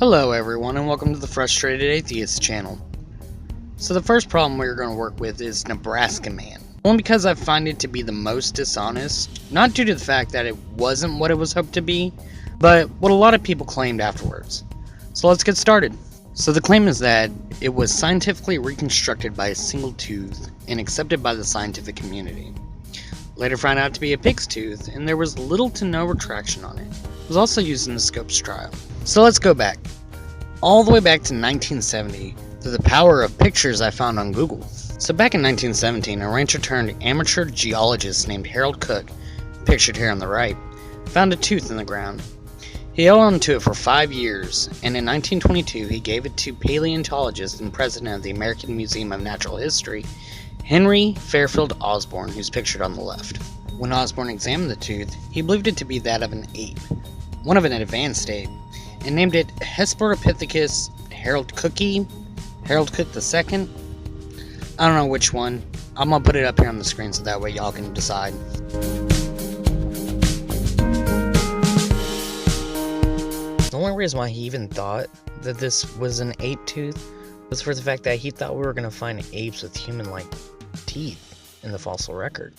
Hello everyone and welcome to the Frustrated Atheist channel. So the first problem we're going to work with is Nebraska Man. Only because I find it to be the most dishonest, not due to the fact that it wasn't what it was hoped to be, but what a lot of people claimed afterwards. So let's get started. So the claim is that it was scientifically reconstructed by a single tooth and accepted by the scientific community. Later found out to be a pig's tooth, and there was little to no retraction on it. It was also used in the Scopes trial. So let's go back. All the way back to 1970, through the power of pictures I found on Google. So back in 1917, a rancher turned amateur geologist named Harold Cook, pictured here on the right, found a tooth in the ground. He held on to it for 5 years, and in 1922 he gave it to paleontologist and president of the American Museum of Natural History, Henry Fairfield Osborn, who's pictured on the left. When Osborn examined the tooth, he believed it to be that of an ape, one of an advanced ape, and named it Hesperopithecus Harold Cook II. I don't know which one. I'm gonna put it up here on the screen so that way y'all can decide. The only reason why he even thought that this was an ape tooth was for the fact that he thought we were gonna find apes with human-like teeth in the fossil record.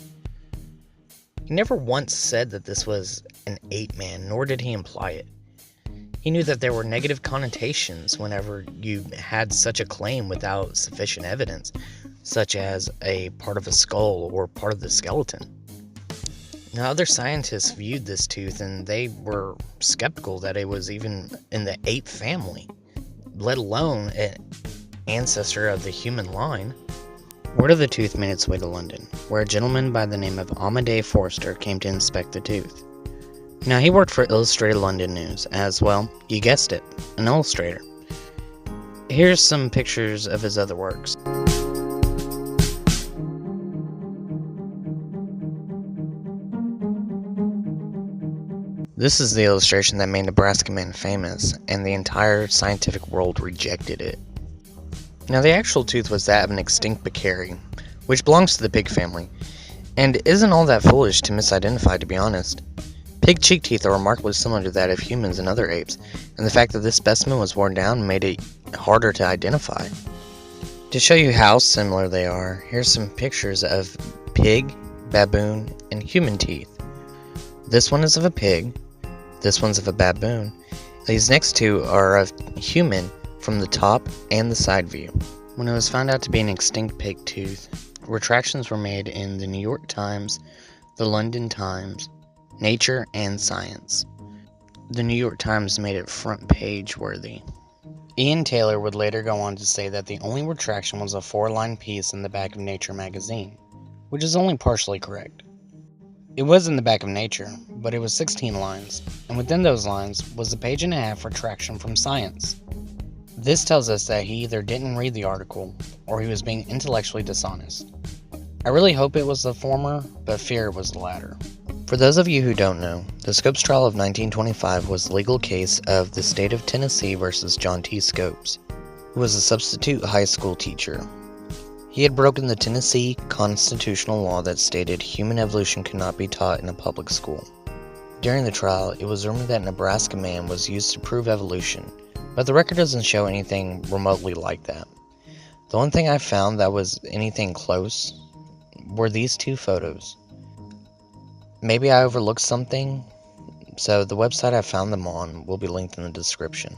He never once said that this was an ape man, nor did he imply it. He knew that there were negative connotations whenever you had such a claim without sufficient evidence, such as a part of a skull or part of the skeleton. Now, other scientists viewed this tooth and they were skeptical that it was even in the ape family, let alone an ancestor of the human line. Word of the tooth made its way to London, where a gentleman by the name of Amadei Forster came to inspect the tooth. Now, he worked for Illustrated London News as, well, you guessed it, an illustrator. Here's some pictures of his other works. This is the illustration that made Nebraska Man famous, and the entire scientific world rejected it. Now, the actual tooth was that of an extinct peccary, which belongs to the pig family, and isn't all that foolish to misidentify, to be honest. Pig cheek teeth are remarkably similar to that of humans and other apes, and the fact that this specimen was worn down made it harder to identify. To show you how similar they are, here's some pictures of pig, baboon, and human teeth. This one is of a pig, this one's of a baboon. These next two are of human from the top and the side view. When it was found out to be an extinct pig tooth, retractions were made in the New York Times, the London Times, Nature, and Science. The New York Times made it front page worthy. Ian Taylor would later go on to say that the only retraction was a 4-line piece in the back of Nature magazine, which is only partially correct. It was in the back of Nature, but it was 16 lines, and within those lines was a page-and-a-half retraction from Science. This tells us that he either didn't read the article, or he was being intellectually dishonest. I really hope it was the former, but fear it was the latter. For those of you who don't know, the Scopes trial of 1925 was the legal case of the state of Tennessee versus John T. Scopes, who was a substitute high school teacher. He had broken the Tennessee constitutional law that stated human evolution could not be taught in a public school. During the trial, it was rumored that Nebraska Man was used to prove evolution, but the record doesn't show anything remotely like that. The one thing I found that was anything close were these two photos. Maybe I overlooked something, so the website I found them on will be linked in the description.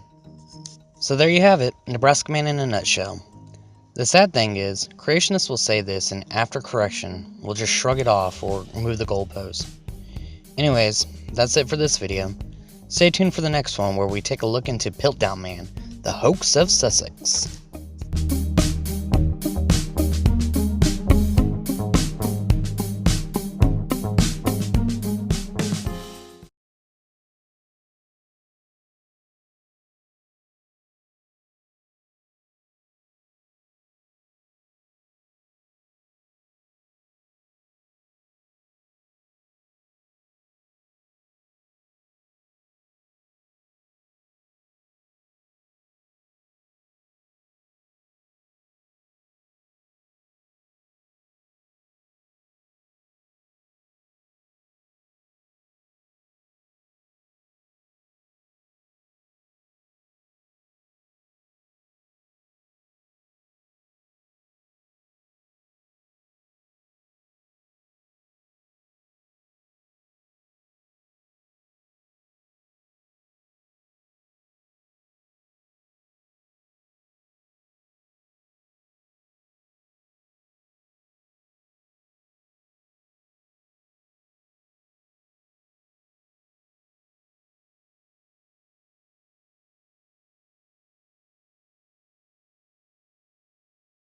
So there you have it, Nebraska Man in a nutshell. The sad thing is, Creationists will say this and after correction, will just shrug it off or move the goalpost. Anyways, that's it for this video. Stay tuned for the next one where we take a look into Piltdown Man, the hoax of Sussex.